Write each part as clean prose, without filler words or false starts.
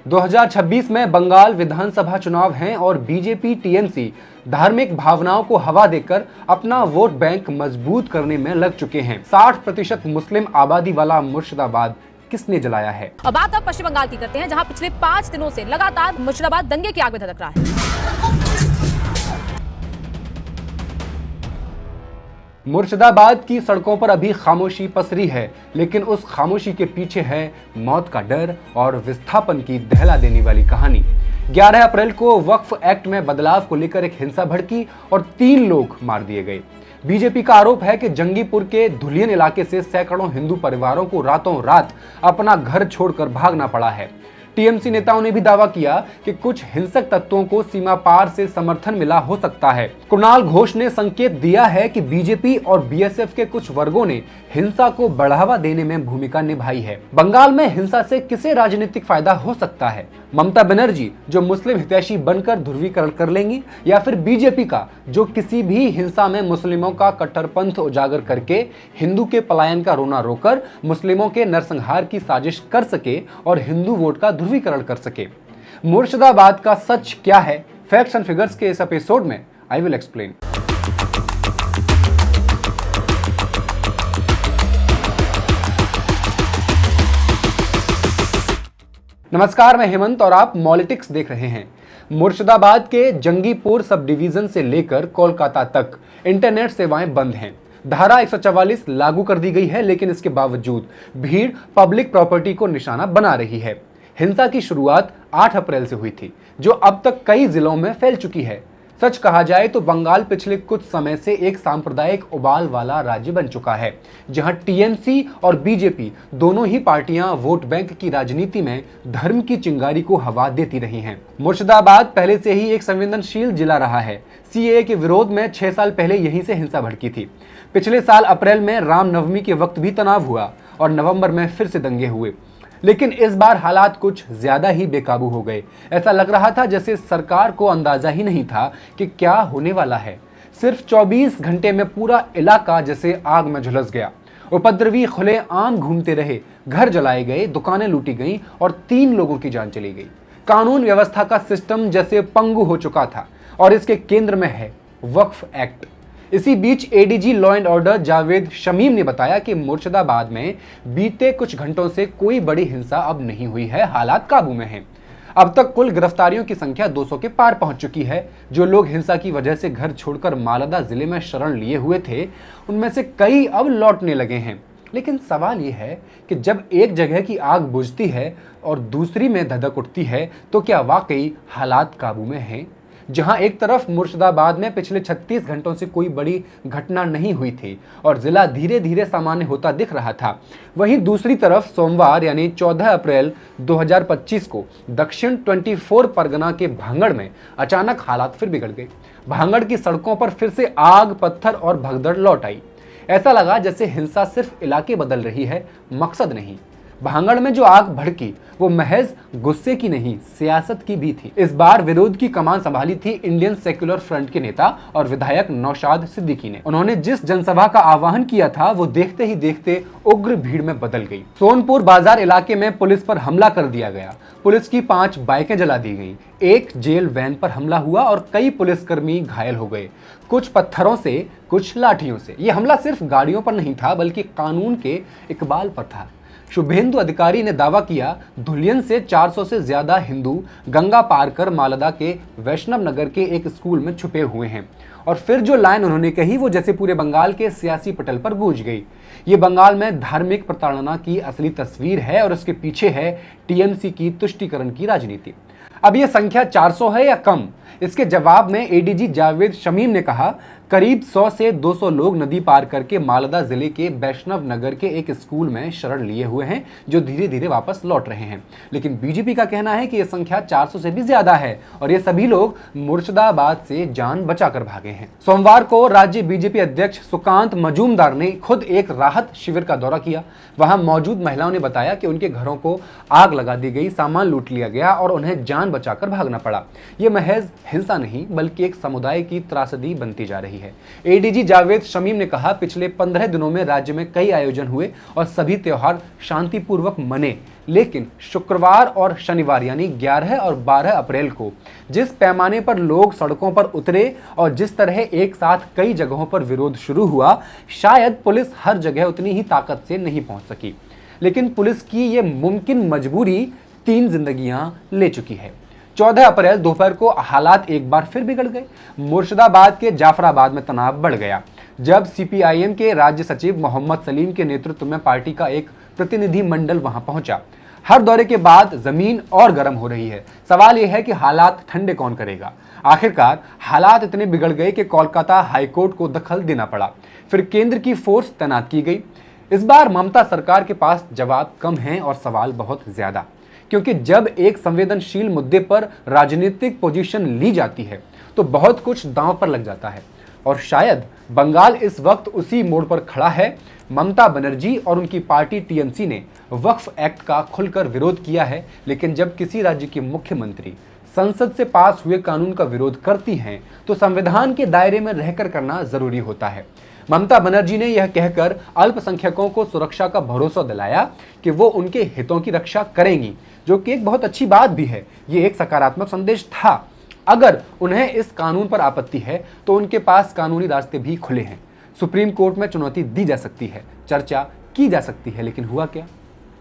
2026 में बंगाल विधानसभा चुनाव हैं और बीजेपी टीएमसी धार्मिक भावनाओं को हवा देकर अपना वोट बैंक मजबूत करने में लग चुके हैं। 60% मुस्लिम आबादी वाला मुर्शिदाबाद किसने जलाया है? अब बात अब पश्चिम बंगाल की करते हैं, जहां पिछले 5 दिनों से लगातार मुर्शिदाबाद दंगे की आग में धधक रहा है। मुर्शिदाबाद की सड़कों पर अभी खामोशी पसरी है, लेकिन उस खामोशी के पीछे है मौत का डर और विस्थापन की दहला देने वाली कहानी। 11 अप्रैल को वक्फ एक्ट में बदलाव को लेकर एक हिंसा भड़की और 3 लोग मार दिए गए। बीजेपी का आरोप है कि जंगीपुर के धुलियन इलाके से सैकड़ों हिंदू परिवारों को रातों रात अपना घर छोड़कर भागना पड़ा है। टीएमसी नेताओं ने भी दावा किया कि कुछ हिंसक तत्वों को सीमा पार से समर्थन मिला हो सकता है। कुणाल घोष ने संकेत दिया है कि बीजेपी और बीएसएफ के कुछ वर्गों ने हिंसा को बढ़ावा देने में भूमिका निभाई है। बंगाल में हिंसा से किसे राजनीतिक फायदा हो सकता है? ममता बनर्जी जो मुस्लिम हितैषी बनकर ध्रुवीकरण कर लेंगी, या फिर बीजेपी का जो किसी भी हिंसा में मुस्लिमों का कट्टरपंथ उजागर करके हिंदू के पलायन का रोना रोकर मुस्लिमों के नरसंहार की साजिश कर सके और हिंदू वोट का ध्रुवीकरण कर सके। मुर्शिदाबाद का सच क्या है? फैक्ट्स एंड फिगर्स के इस एपिसोड में आई विल एक्सप्लेन। नमस्कार, मैं हेमंत और आप मॉलिटिक्स देख रहे हैं। मुर्शिदाबाद के जंगीपुर सब डिवीजन से लेकर कोलकाता तक इंटरनेट सेवाएं बंद हैं। धारा 144 लागू कर दी गई है, लेकिन इसके बावजूद भीड़ पब्लिक प्रॉपर्टी को निशाना बना रही है। हिंसा की शुरुआत 8 अप्रैल से हुई थी, जो अब तक कई जिलों में फैल चुकी है। सच कहा जाए तो बंगाल पिछले कुछ समय से एक सांप्रदायिक उबाल वाला राज्य बन चुका है, जहां टीएमसी और बीजेपी दोनों ही पार्टियां वोट बैंक की राजनीति में धर्म की चिंगारी को हवा देती रही हैं। मुर्शिदाबाद पहले से ही एक संवेदनशील जिला रहा है। सीएए के विरोध में 6 साल पहले यहीं से हिंसा भड़की थी। पिछले साल अप्रैल में रामनवमी के वक्त भी तनाव हुआ और नवंबर में फिर से दंगे हुए, लेकिन इस बार हालात कुछ ज्यादा ही बेकाबू हो गए। ऐसा लग रहा था जैसे सरकार को अंदाजा ही नहीं था कि क्या होने वाला है। सिर्फ 24 घंटे में पूरा इलाका जैसे आग में झुलस गया। उपद्रवी खुले आम घूमते रहे, घर जलाए गए, दुकानें लूटी गईं और 3 लोगों की जान चली गई। कानून व्यवस्था का सिस्टम जैसे पंगु हो चुका था और इसके केंद्र में है वक्फ एक्ट। इसी बीच ADG law and order Javed Shamim ने बताया कि मुर्शिदाबाद में बीते कुछ घंटों से कोई बड़ी हिंसा अब नहीं हुई है, हालात काबू में हैं। अब तक कुल गिरफ्तारियों की संख्या 200 के पार पहुंच चुकी है। जो लोग हिंसा की वजह से घर छोड़कर मालदा जिले में शरण लिए हुए थे, उनमें से कई अब लौटने लगे हैं। लेकिन सवाल यह है कि जब एक जगह की आग बुझती है और दूसरी में धधक उठती है, तो क्या वाकई हालात काबू में हैं? जहां एक तरफ मुर्शिदाबाद में पिछले 36 घंटों से कोई बड़ी घटना नहीं हुई थी और जिला धीरे धीरे सामान्य होता दिख रहा था, वहीं दूसरी तरफ सोमवार यानी 14 अप्रैल 2025 को दक्षिण 24 परगना के भांगड़ में अचानक हालात फिर बिगड़ गए। भांगड़ की सड़कों पर फिर से आग, पत्थर और भगदड़ लौट आई। ऐसा लगा जैसे हिंसा सिर्फ इलाके बदल रही है, मकसद नहीं। भांगड़ में जो आग भड़की वो महज गुस्से की नहीं, सियासत की भी थी। इस बार विरोध की कमान संभाली थी इंडियन सेक्युलर फ्रंट के नेता और विधायक नौशाद सिद्दीकी ने। उन्होंने जिस जनसभा का आह्वान किया था वो देखते ही देखते उग्र भीड़ में बदल गई। सोनपुर बाजार इलाके में पुलिस पर हमला कर दिया गया। पुलिस की 5 बाइकें जला दी गईं। एक जेल वैन पर हमला हुआ और कई पुलिसकर्मी घायल हो गए, कुछ पत्थरों से, कुछ लाठियों से। यह हमला सिर्फ गाड़ियों पर नहीं था, बल्कि कानून के इकबाल पर था। शुभेंदु अधिकारी ने दावा किया धुलियन से 400 से ज्यादा हिंदू गंगा पार कर मालदा के वैष्णव नगर के एक स्कूल में छुपे हुए हैं। और फिर जो लाइन उन्होंने कही वो जैसे पूरे बंगाल के सियासी पटल पर गूंज गई। ये बंगाल में धार्मिक प्रताड़ना की असली तस्वीर है और उसके पीछे है टीएमसी की तुष्टीकरण की राजनीति। अब ये संख्या 400 है या कम? इसके जवाब में एडीजी जावेद शमीम ने कहा करीब 100 से 200 लोग नदी पार करके मालदा जिले के वैष्णव नगर के एक स्कूल में शरण लिए हुए हैं, जो धीरे धीरे वापस लौट रहे हैं। लेकिन बीजेपी का कहना है कि यह संख्या 400 से भी ज्यादा है और ये सभी लोग मुर्शिदाबाद से जान बचाकर भागे हैं। सोमवार को राज्य बीजेपी अध्यक्ष सुकांत मजूमदार ने खुद एक राहत शिविर का दौरा किया। वहां मौजूद महिलाओं ने बताया कि उनके घरों को आग लगा दी गई, सामान लूट लिया गया और उन्हें जान बचाकर भागना पड़ा। ये महज हिंसा नहीं, बल्कि एक समुदाय की त्रासदी बनती जा रही है। है। एडीजी जावेद शमीम ने कहा, पिछले 15 दिनों में राज्य में कई आयोजन हुए और सभी त्योहार शांतिपूर्वक मने, लेकिन शुक्रवार और शनिवार यानी 11 और 12 अप्रैल को जिस पैमाने पर लोग सड़कों पर उतरे और जिस तरह एक साथ कई जगहों पर विरोध शुरू हुआ, शायद पुलिस हर जगह उतनी ही ताकत से नहीं पहुंच सकी। लेकिन पुलिस की ये मुमकिन मजबूरी 3 जिंदगियां ले चुकी है। 14 अप्रैल दोपहर को हालात एक बार फिर बिगड़ गए। मुर्शिदाबाद के जाफराबाद में तनाव बढ़ गया जब सीपीआईएम के राज्य सचिव मोहम्मद सलीम के नेतृत्व में पार्टी का एक प्रतिनिधि मंडल वहां पहुंचा। हर दौरे के बाद जमीन और गर्म हो रही है। सवाल यह है कि हालात ठंडे कौन करेगा। आखिरकार हालात इतने बिगड़ गए कि कोलकाता हाईकोर्ट को दखल देना पड़ा। फिर केंद्र की फोर्स तैनात की गई। इस बार ममता सरकार के पास जवाब कम हैं और सवाल बहुत ज्यादा, क्योंकि जब एक संवेदनशील मुद्दे पर राजनीतिक पोजीशन ली जाती है तो बहुत कुछ दांव पर लग जाता है। और शायद बंगाल इस वक्त उसी मोड़ पर खड़ा है। ममता बनर्जी और उनकी पार्टी टीएमसी ने वक्फ एक्ट का खुलकर विरोध किया है, लेकिन जब किसी राज्य के मुख्यमंत्री संसद से पास हुए कानून का विरोध करती हैं तो संविधान के दायरे में रहकर करना जरूरी होता है। ममता बनर्जी ने यह कहकर अल्पसंख्यकों को सुरक्षा का भरोसा दिलाया कि वो उनके हितों की रक्षा करेंगी, जो कि एक बहुत अच्छी बात भी है। ये एक सकारात्मक संदेश था। अगर उन्हें इस कानून पर आपत्ति है तो उनके पास कानूनी रास्ते भी खुले हैं। सुप्रीम कोर्ट में चुनौती दी जा सकती है, चर्चा की जा सकती है, लेकिन हुआ क्या?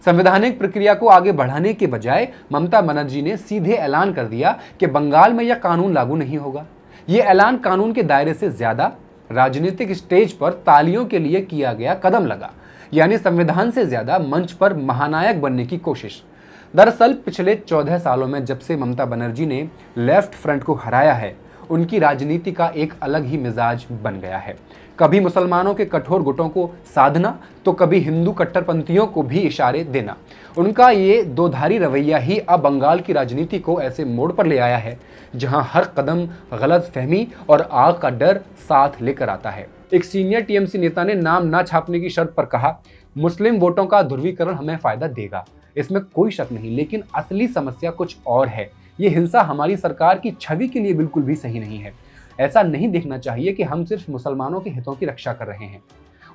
संवैधानिक प्रक्रिया को आगे बढ़ाने के बजाय ममता बनर्जी ने सीधे ऐलान कर दिया कि बंगाल में यह कानून लागू नहीं होगा। यह ऐलान कानून के दायरे से ज्यादा राजनीतिक स्टेज पर तालियों के लिए किया गया कदम लगा, यानी संविधान से ज्यादा मंच पर महानायक बनने की कोशिश। दरअसल पिछले 14 सालों में जब से ममता बनर्जी ने लेफ्ट फ्रंट को हराया है, उनकी राजनीति का एक अलग ही मिजाज बन गया है। कभी मुसलमानों के कठोर गुटों को साधना तो कभी हिंदू कट्टरपंथियों को भी इशारे देना। उनका ये दोधारी रवैया ही अब बंगाल की राजनीति को ऐसे मोड़ पर ले आया है जहां हर कदम गलतफहमी और आग का डर साथ लेकर आता है। एक सीनियर टीएमसी नेता ने नाम ना छापने की शर्त पर कहा, मुस्लिम वोटों का ध्रुवीकरण हमें फायदा देगा, इसमें कोई शक नहीं, लेकिन असली समस्या कुछ और है। ये हिंसा हमारी सरकार की छवि के लिए बिल्कुल भी सही नहीं है। ऐसा नहीं देखना चाहिए कि हम सिर्फ मुसलमानों के हितों की रक्षा कर रहे हैं।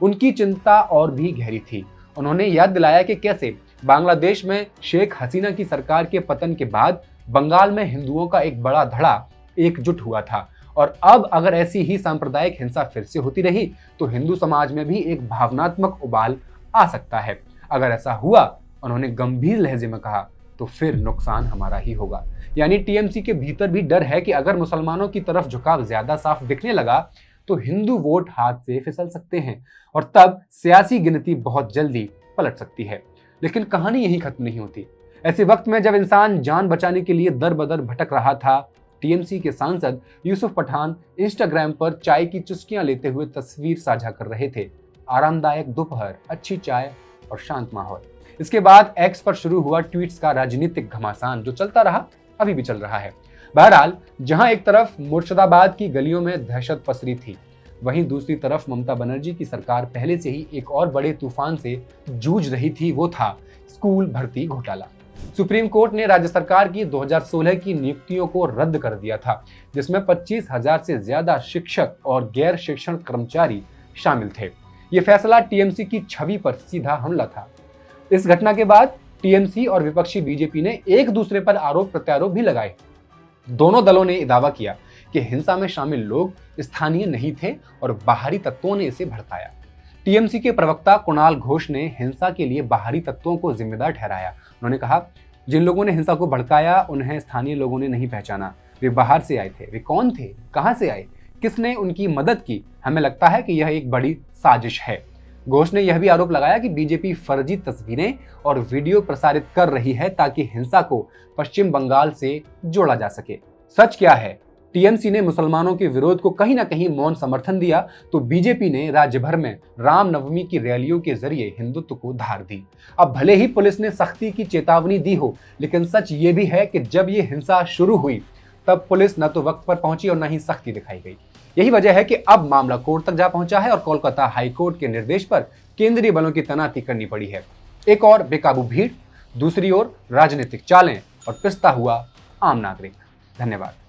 उनकी चिंता और भी गहरी थी। उन्होंने याद दिलाया कि कैसे बांग्लादेश में शेख हसीना की सरकार के पतन के बाद बंगाल में हिंदुओं का एक बड़ा धड़ा एकजुट हुआ था, और अब अगर ऐसी ही सांप्रदायिक हिंसा फिर से होती रही तो हिंदू समाज में भी एक भावनात्मक उबाल आ सकता है। अगर ऐसा हुआ, उन्होंने गंभीर लहजे में कहा, तो फिर नुकसान हमारा ही होगा। यानी टीएमसी के भीतर भी डर है कि अगर मुसलमानों की तरफ झुकाव ज्यादा साफ दिखने लगा तो हिंदू वोट हाथ से फिसल सकते हैं और तब सियासी गिनती बहुत जल्दी पलट सकती है। लेकिन कहानी यहीं खत्म नहीं होती। ऐसे वक्त में जब इंसान जान बचाने के लिए दर बदर भटक रहा था, टीएमसी के सांसद यूसुफ पठान इंस्टाग्राम पर चाय की चुस्कियां लेते हुए तस्वीर साझा कर रहे थे। आरामदायक दोपहर, अच्छी चाय और शांत माहौल। इसके बाद एक्स पर शुरू हुआ ट्वीट्स का राजनीतिक घमासान, जो चलता रहा, अभी भी चल रहा है। बहरहाल, जहां एक तरफ मुर्शिदाबाद की गलियों में दहशत पसरी थी, वहीं दूसरी तरफ ममता बनर्जी की सरकार पहले से ही एक और बड़े तूफान से जूझ रही थी। वो था स्कूल भर्ती घोटाला। सुप्रीम कोर्ट ने राज्य सरकार की 2016 की नियुक्तियों को रद्द कर दिया था, जिसमें 25,000 से ज्यादा शिक्षक और गैर शिक्षण कर्मचारी शामिल थे। ये फैसला टीएमसी की छवि पर सीधा हमला था। इस घटना के बाद टीएमसी और विपक्षी बीजेपी ने एक दूसरे पर आरोप प्रत्यारोप भी लगाए। दोनों दलों ने दावा किया कि हिंसा में शामिल लोग स्थानीय नहीं थे और बाहरी तत्वों ने इसे भड़काया। टीएमसी के प्रवक्ता कुणाल घोष ने हिंसा के लिए बाहरी तत्वों को जिम्मेदार ठहराया। उन्होंने कहा, जिन लोगों ने हिंसा को भड़काया उन्हें स्थानीय लोगों ने नहीं पहचाना। वे बाहर से आए थे। वे कौन थे, कहां से आए, किसने उनकी मदद की? हमें लगता है कि यह एक बड़ी साजिश है। घोष ने यह भी आरोप लगाया कि बीजेपी फर्जी तस्वीरें और वीडियो प्रसारित कर रही है ताकि हिंसा को पश्चिम बंगाल से जोड़ा जा सके। सच क्या है? टीएमसी ने मुसलमानों के विरोध को कहीं ना कहीं मौन समर्थन दिया, तो बीजेपी ने राज्य भर में रामनवमी की रैलियों के जरिए हिंदुत्व को धार दी। अब भले ही पुलिस ने सख्ती की चेतावनी दी हो, लेकिन सच ये भी है कि जब ये हिंसा शुरू हुई तब पुलिस न तो वक्त पर पहुंची और न ही सख्ती दिखाई गई। यही वजह है कि अब मामला कोर्ट तक जा पहुंचा है और कोलकाता हाईकोर्ट के निर्देश पर केंद्रीय बलों की तैनाती करनी पड़ी है। एक और बेकाबू भीड़, दूसरी ओर राजनीतिक चालें और पिसता हुआ आम नागरिक। धन्यवाद।